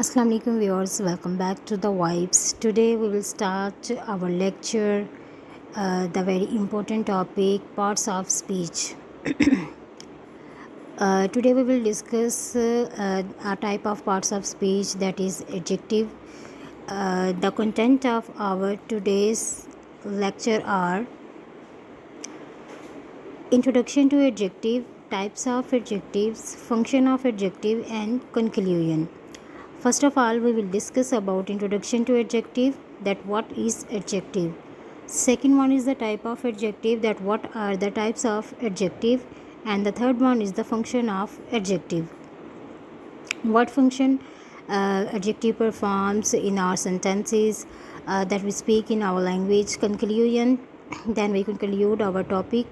Assalamu alaikum viewers, welcome back to the Vibes. Today we will start our lecture, the very important topic, parts of speech. Today we will discuss a type of parts of speech, that is adjective. The content of our today's lecture are introduction to adjective, types of adjectives, function of adjective, and conclusion. First of all, we will discuss about introduction to adjective, that what is adjective. Second one is the type of adjective, that what are the types of adjective, and the third one is the function of adjective. What function adjective performs in our sentences that we speak in our language. Conclusion, then we conclude our topic.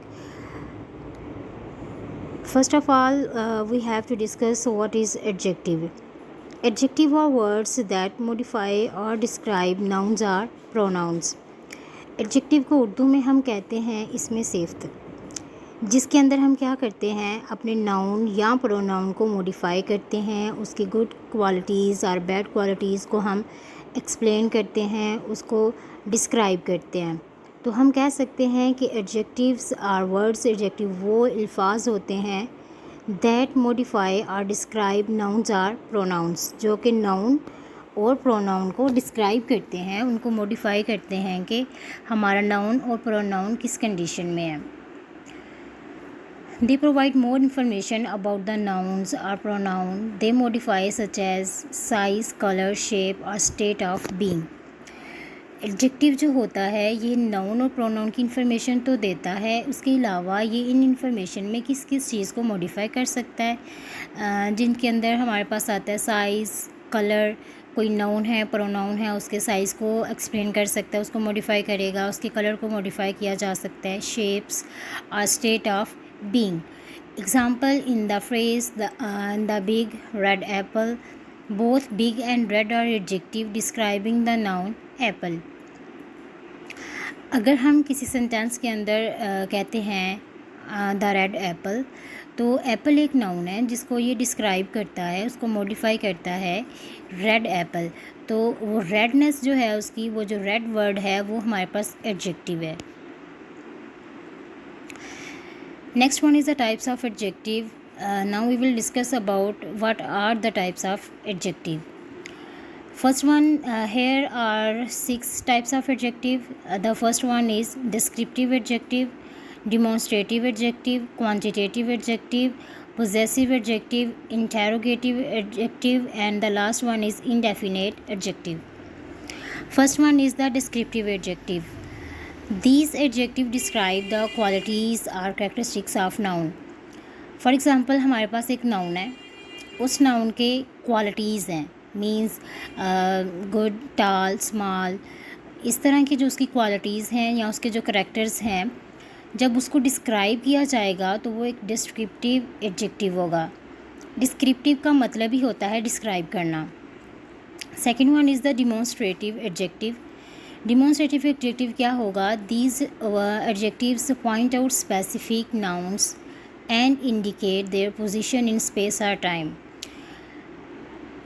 First of all, we have to discuss what is adjective. Adjective are words that modify or describe nouns or pronouns. Adjective को उर्दू में हम कहते हैं इसमें सिफ्त, जिसके अंदर हम क्या करते हैं, अपने नाउन या प्रोनाउन को मॉडिफाई करते हैं, उसकी गुड क्वालिटीज़ और बैड क्वालिटीज़ को हम एक्सप्लेन करते हैं, उसको डिस्क्राइब करते हैं. तो हम कह सकते हैं कि एडजेक्टिव्स आर वर्ड्स, एडजेक्टिव वो अल्फाज होते हैं दैट मॉडिफाई और डिस्क्राइब नाउन्स आर प्रोनाउंस, जो कि नाउन और प्रोनाउन को डिस्क्राइब करते हैं, उनको मॉडिफाई करते हैं कि हमारा नाउन और प्रोनाउन किस कंडीशन में है. They provide more information about the nouns और pronoun they modify such as size, colour, shape और स्टेट ऑफ बीइंग. एडजेक्टिव जो होता है ये नाउन और प्रोनाउन की इन्फॉर्मेशन तो देता है, उसके अलावा ये इन इन्फॉर्मेशन में किस किस चीज़ को मॉडिफाई कर सकता है, जिनके अंदर हमारे पास आता है साइज़, कलर. कोई नाउन है, प्रोनाउन है, उसके साइज़ को एक्सप्लेन कर सकता है, उसको मॉडिफाई करेगा, उसके कलर को मॉडिफाई किया जा सकता है, शेप्स और state of being. Example in the phrase the big red apple, both big and red are adjective describing the noun apple. अगर हम किसी सेंटेंस के अंदर कहते हैं द रेड एप्पल, तो एप्पल एक नाउन है जिसको ये डिस्क्राइब करता है, उसको मॉडिफाई करता है रेड एप्पल. तो वो रेडनेस जो है उसकी, वो जो रेड वर्ड है वो हमारे पास एडजेक्टिव है. Next one is the types of adjective. Now we will discuss about what are the types of adjective. First one, here are 6 types of adjective. The first one is descriptive adjective, demonstrative adjective, quantitative adjective, possessive adjective, interrogative adjective, and the last one is indefinite adjective. First one is the descriptive adjective. These adjectives describe the qualities or characteristics of noun. For example, हमारे पास एक noun है, उस noun के qualities हैं, means good, टाल, small, इस तरह की जो उसकी क्वालिटीज़ हैं या उसके जो करैक्टर्स हैं, जब उसको डिस्क्राइब किया जाएगा तो वो एक डिस्क्रिप्टिव एडजेक्टिव होगा. डिस्क्रिप्टिव का मतलब ही होता है डिस्क्राइब करना. Second one is the demonstrative adjective. Demonstrative adjective क्या होगा, these adjectives point out specific nouns and indicate their position in space और टाइम.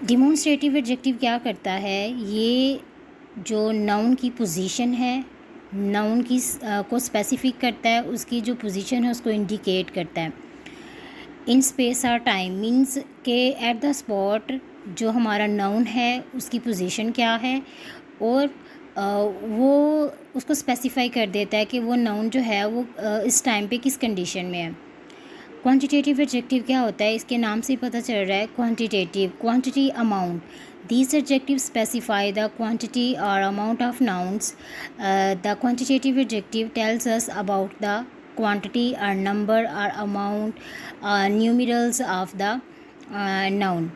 डिमॉन्स्ट्रेटिव एडजेक्टिव क्या करता है, ये जो नाउन की पोजीशन है, नाउन की को स्पेसिफिक करता है, उसकी जो पोजीशन है उसको इंडिकेट करता है. इन स्पेस और टाइम मीन्स के एट द स्पॉट जो हमारा नाउन है उसकी पोजीशन क्या है, और वो उसको स्पेसिफाई कर देता है कि वो नाउन जो है वो इस टाइम पे किस कंडीशन में है. क्वांटिटेटिव एडजेक्टिव क्या होता है, इसके नाम से ही पता चल रहा है, quantitative, quantity, amount. These adjectives specify the quantity or amount of nouns. The quantitative adjective tells us about the quantity or number or amount, numerals of the noun.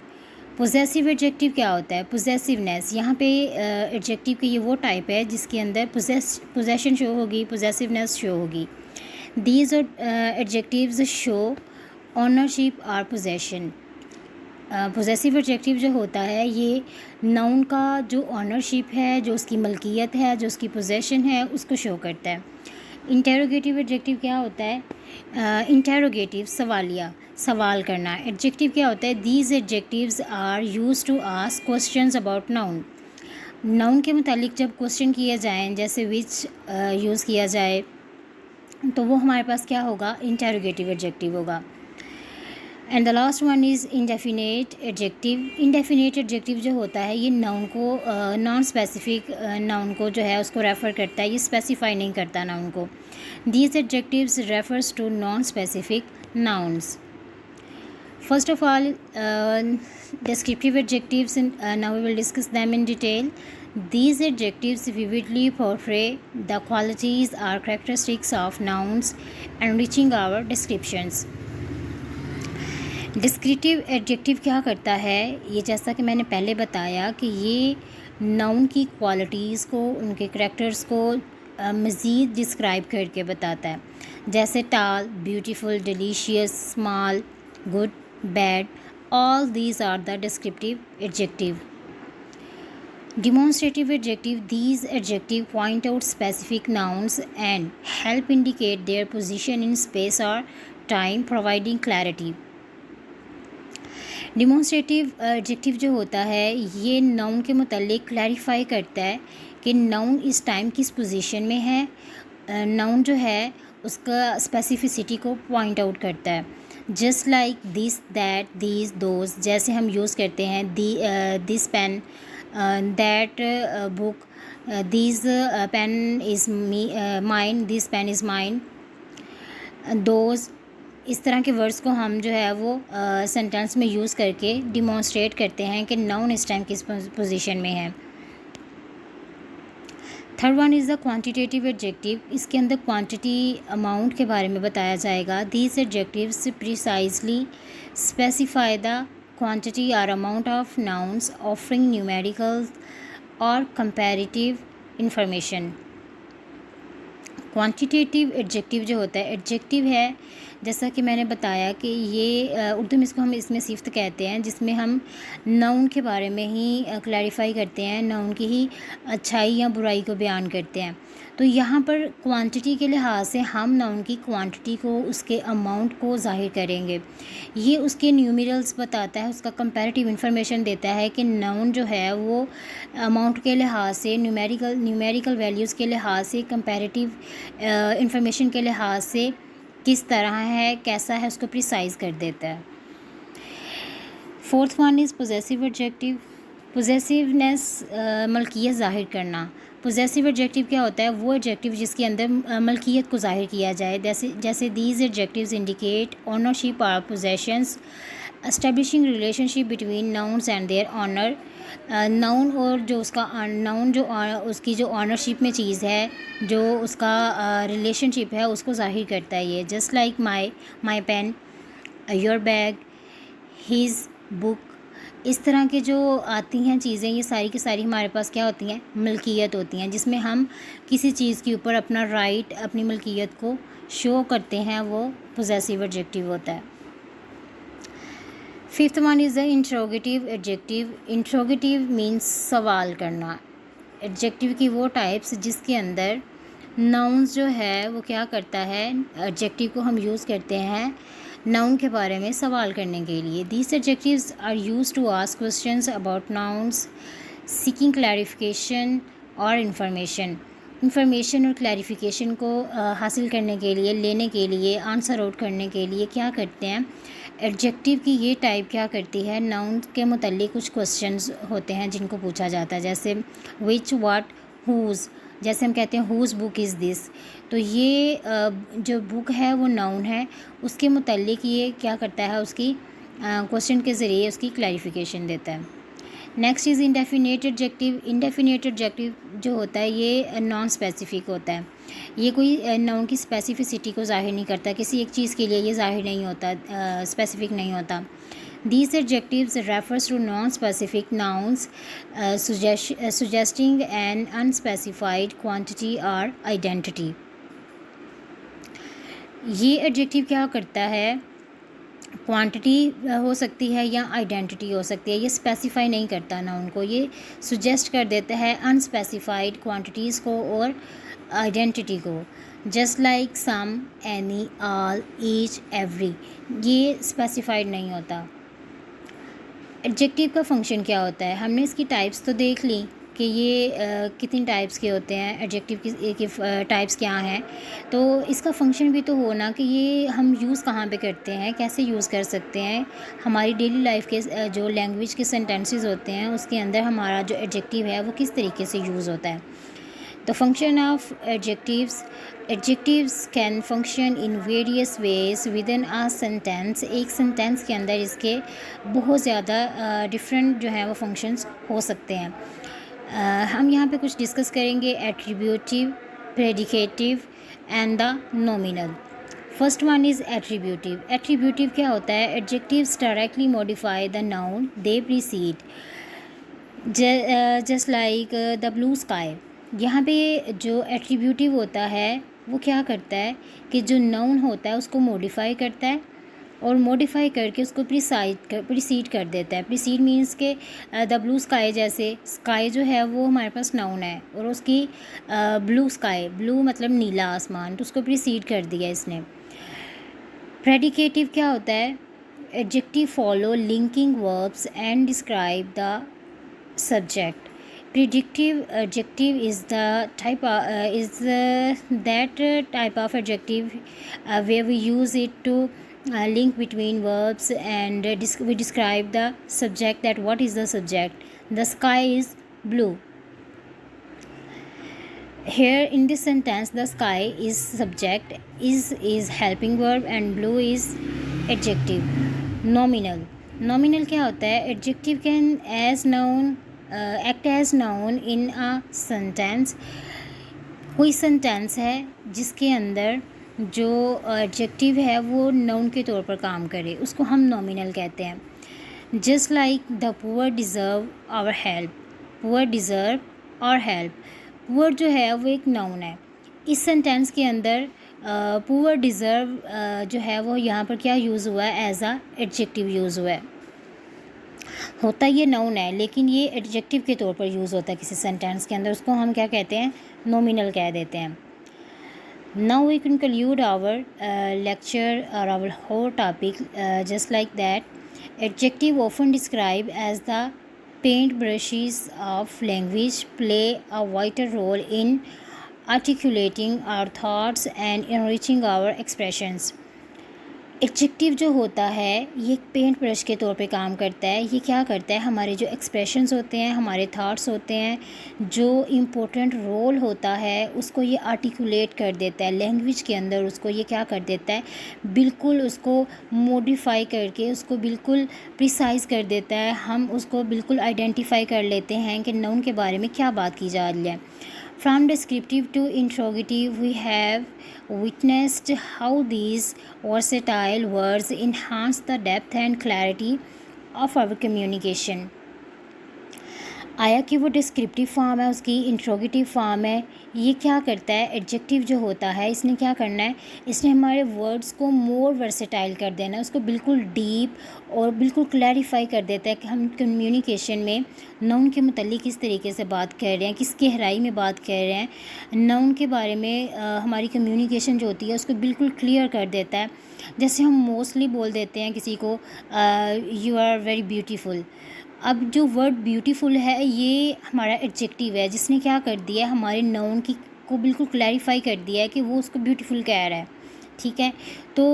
Possessive adjective क्या होता है, पोजेसिवनेस. यहाँ पे adjective की ये वो type है जिसके अंदर पोजेशन शो होगी, पोजेसिवनेस शो होगी. These adjectives show ownership or possession. Possessive adjective जो होता है ये नाउन का जो ऑनरशिप है, जो उसकी मलकियत है, जो उसकी पोजेशन है, उसको शो करता है. इंटेरोगेटिव एडजेक्टिव क्या होता है? इंटेरोगेटिव सवालिया, सवाल करना। एडजेक्टिव क्या होता है? These adjectives are use to ask questions about noun. Noun के मुतालिक जब क्वेश्चन किए जाएँ, जैसे विच यूज़ किया जाए, तो वो हमारे पास क्या होगा? इंटेरोगेटिव एडजेक्टिव होगा। And the last one is indefinite adjective. Indefinite adjective जो होता है ये नाउन को नॉन स्पेसिफिक नाउन को जो है उसको रेफ़र करता है, ये स्पेसिफाई नहीं करता नाउन को। These adjectives refers to non specific nouns. First of all, descriptive adjectives, now we will discuss them in detail. These adjectives vividly portray the qualities or characteristics of nouns, enriching our descriptions. Descriptive adjective क्या करता है? ये जैसा कि मैंने पहले बताया कि ये नाउन की क्वालिटीज़ को, उनके करैक्टर्स को मज़ीद डिस्क्राइब करके बताता है, जैसे tall, beautiful, delicious, small, good, bad, all these are the descriptive adjective. Demonstrative adjective. These adjectives point out specific nouns and help indicate their position in space or time, providing clarity. Demonstrative adjective जो होता है ये noun के मुतालिक clarify करता है कि noun इस टाइम किस पोजीशन में है. नाउन जो है उसका स्पेसिफिसिटी को पॉइंट आउट करता है. Just like this, that, these, those, जैसे हम यूज़ करते हैं this pen, that book, this pen is mine, this pen is mine, those. इस तरह के वर्ड्स को हम जो है वो सेंटेंस में यूज़ करके डिमॉन्स्ट्रेट करते हैं कि नाउन इस टाइम किस पोजीशन में है. Third one is the quantitative adjective. इसके अंदर क्वांटिटी, अमाउंट के बारे में बताया जाएगा. These adjectives precisely specify the quantity और amount of nouns, offering numerical और कंपैरेटिव इंफॉर्मेशन. क्वांटिटेटिव एडजेक्टिव जो होता है, एडजेक्टिव है जैसा कि मैंने बताया कि ये उर्दू में इसको हम इसमें सिफ्त कहते हैं, जिसमें हम नाउन के बारे में ही क्लैरिफाई करते हैं, नाउन की ही अच्छाई या बुराई को बयान करते हैं. तो यहाँ पर क्वांटिटी के लिहाज से हम नाउन की क्वांटिटी को, उसके अमाउंट को ज़ाहिर करेंगे. ये उसके न्यूमेरल्स बताता है, उसका कंपैरेटिव इंफॉर्मेशन देता है कि नाउन जो है वो अमाउंट के लिहाज से, न्यूमेरिकल वैल्यूज़ के लिहाज से, कंपैरेटिव इंफॉर्मेशन के लिहाज से किस तरह है, कैसा है, उसको प्रिसाइज़ कर देता है. Fourth one is possessive adjective. Possessiveness, मलकियत ज़ाहिर करना. पोजेसिव एडजेक्टिव क्या होता है? वो एडजेक्टिव जिसके अंदर मलकियत को ज़ाहिर किया जाए. जैसे दीज एडजेक्टिव्स इंडिकेट ओनरशिप और possessions, establishing relationship between nouns and their owner. Noun और जो उसका नाउन जो उसकी जो ऑनरशिप में चीज़ है, जो उसका रिलेशनशिप है, उसको ज़ाहिर करता है ये. Just like my pen, your bag, his book. इस तरह के जो आती हैं चीज़ें, ये सारी की सारी हमारे पास क्या होती हैं? मलकियत होती हैं, जिसमें हम किसी चीज़ के ऊपर अपना राइट, अपनी मलकियत को शो करते हैं, वो पोजेसिव एडजेक्टिव होता है. Fifth one is the interrogative adjective. Interrogative means सवाल करना. एडजेक्टिव की वो टाइप्स जिसके अंदर नाउन्स जो है वो क्या करता है, एडजेक्टिव को हम यूज़ करते हैं नाउन के बारे में सवाल करने के लिए. These adjectives are use to ask questions about nouns, seeking clarification और इंफॉर्मेशन और क्लैरिफिकेशन को हासिल करने के लिए, लेने के लिए, आंसर आउट करने के लिए क्या करते हैं. एडजेक्टिव की ये टाइप क्या करती है, नाउन के मुताल्लिक कुछ क्वेश्चंस होते हैं जिनको पूछा जाता है, जैसे विच, व्हाट, हुज़. जैसे हम कहते हैं हुज़ बुक इज़ दिस, तो ये जो बुक है वो नाउन है, उसके मुताल्लिक ये क्या करता है, उसकी क्वेश्चन के ज़रिए उसकी क्लैरिफिकेशन देता है. Next is indefinite adjective. Indefinite adjective जो होता है ये नॉन स्पेसिफिक होता है. ये कोई नाउन की स्पेसिफिसिटी को ज़ाहिर नहीं करता, किसी एक चीज़ के लिए ये ज़ाहिर नहीं होता, स्पेसिफिक नहीं होता. These adjectives refers to non-specific nouns, suggesting an unspecified quantity or identity. ये एडजेक्टिव क्या करता है, क्वांटिटी हो सकती है या आइडेंटिटी हो सकती है, ये स्पेसिफाई नहीं करता नाउन को, ये सुजेस्ट कर देता है अनस्पेसिफाइड क्वांटिटीज़ को और आइडेंटिटी को. जस्ट लाइक, सम, एनी, ऑल, ईच, एवरी, ये स्पेसिफाइड नहीं होता। एडजेक्टिव का फंक्शन क्या होता है? हमने इसकी टाइप्स तो देख ली कि ये कितनी टाइप्स के होते हैं, एडजेक्टिव की टाइप्स क्या हैं। तो इसका फंक्शन भी तो होना कि ये हम यूज़ कहाँ पे करते हैं, कैसे यूज़ कर सकते हैं। हमारी डेली लाइफ के जो लैंग्वेज के सेंटेंसेस होते हैं उसके अंदर हमारा जो एडजेक्टिव है वो किस तरीके से यूज़ होता है। The function of adjectives. Adjectives can function in various ways within a sentence. एक सेंटेंस के अंदर इसके बहुत ज़्यादा डिफरेंट जो है वो फंक्शंस हो सकते हैं। हम यहाँ पे कुछ डिस्कस करेंगे attributive, predicative and the nominal. First one is attributive. Attributive क्या होता है? Adjectives directly modify the noun they preceded, just like the blue sky. यहाँ पे जो एट्रीब्यूटिव होता है वो क्या करता है कि जो नाउन होता है उसको मॉडिफाई करता है और मॉडिफाई करके उसको प्रीसीड कर देता है। प्रीसीड मीन्स के द ब्लू स्काई, जैसे स्काई जो है वो हमारे पास नाउन है और उसकी ब्लू स्काई, ब्लू मतलब नीला आसमान, तो उसको प्रीसीड कर दिया इसने। प्रेडिकेटिव क्या होता है? Adjective follow linking verbs and describe the subject. Predictive adjective is the that type of adjective where we use it to link between verbs and we describe the subject, that what is the subject. The sky is blue. Here in this sentence the sky is subject, is helping verb and blue is adjective. Nominal क्या होता है? Adjective can act as noun in a sentence. कोई sentence है जिसके अंदर जो adjective है वो नाउन के तौर पर काम करे, उसको हम नॉमिनल कहते हैं। Just like the poor deserve our help. Poor deserve और हेल्प, पुअर जो है वो एक नाउन है। इस सेंटेंस के अंदर पुअर डिज़र्व जो है वो यहाँ पर क्या यूज़ हुआ है? एज आ एडजेक्टिव यूज़ हुआ है। होता ये नाउन है लेकिन ये एडजेक्टिव के तौर पर यूज़ होता है किसी सेंटेंस के अंदर, उसको हम क्या कहते हैं? नॉमिनल कह देते हैं। Now we conclude our lecture और our whole topic just like that adjective often describe as the paint brushes of language, play a vital role in articulating our thoughts and enriching our expressions. Adjective जो होता है ये paint brush के तौर पे काम करता है। ये क्या करता है? हमारे जो एक्सप्रेशंस होते हैं, हमारे थॉट्स होते हैं, जो इम्पोर्टेंट रोल होता है उसको ये आर्टिकुलेट कर देता है लैंग्वेज के अंदर। उसको ये क्या कर देता है? बिल्कुल उसको मॉडिफाई करके उसको बिल्कुल प्रिसाइज़ कर देता है। हम उसको बिल्कुल आइडेंटिफाई कर लेते हैं कि नाउन के बारे में क्या बात की जा रही है। From descriptive to interrogative, we have witnessed how these versatile words enhance the depth and clarity of our communication. आया कि वो डिस्क्रिप्टिव फॉर्म है, उसकी इंट्रोगेटिव फॉर्म है। ये क्या करता है? एडजेक्टिव जो होता है इसने क्या करना है? इसने हमारे वर्ड्स को मोर वर्सेटाइल कर देना है, उसको बिल्कुल डीप और बिल्कुल क्लैरिफाई कर देता है कि हम कम्युनिकेशन में नाउन के मुतालिक किस तरीके से बात कर रहे हैं, किस गहराई में बात कर रहे हैं। नाउन के बारे में हमारी कम्युनिकेशन जो होती है उसको बिल्कुल क्लियर कर देता है। जैसे हम मोस्टली बोल देते हैं किसी को यू आर वेरी ब्यूटीफुल। अब जो वर्ड ब्यूटीफुल है ये हमारा एडजेक्टिव है जिसने क्या कर दिया है? हमारे नाउन की को बिल्कुल क्लैरिफाई कर दिया है कि वो उसको ब्यूटीफुल कह रहा है। ठीक है, तो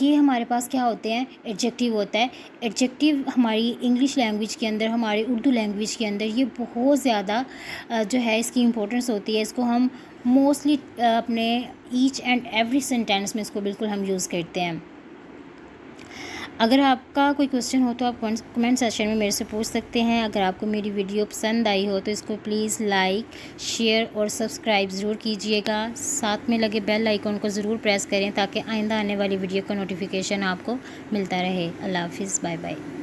ये हमारे पास क्या होते हैं? एडजेक्टिव होता है। एडजेक्टिव हमारी इंग्लिश लैंग्वेज के अंदर, हमारी उर्दू लैंग्वेज के अंदर ये बहुत ज़्यादा जो है इसकी इम्पोर्टेंस होती है। इसको हम मोस्टली अपने ईच एंड एवरी सेंटेंस में इसको बिल्कुल हम यूज़ करते हैं। अगर आपका कोई क्वेश्चन हो तो आप कमेंट सेक्शन में मेरे से पूछ सकते हैं। अगर आपको मेरी वीडियो पसंद आई हो तो इसको प्लीज़ लाइक, शेयर और सब्सक्राइब ज़रूर कीजिएगा। साथ में लगे बेल आइकॉन को ज़रूर प्रेस करें ताकि आइंदा आने वाली वीडियो का नोटिफिकेशन आपको मिलता रहे। अल्लाह हाफिज़, बाय बाय।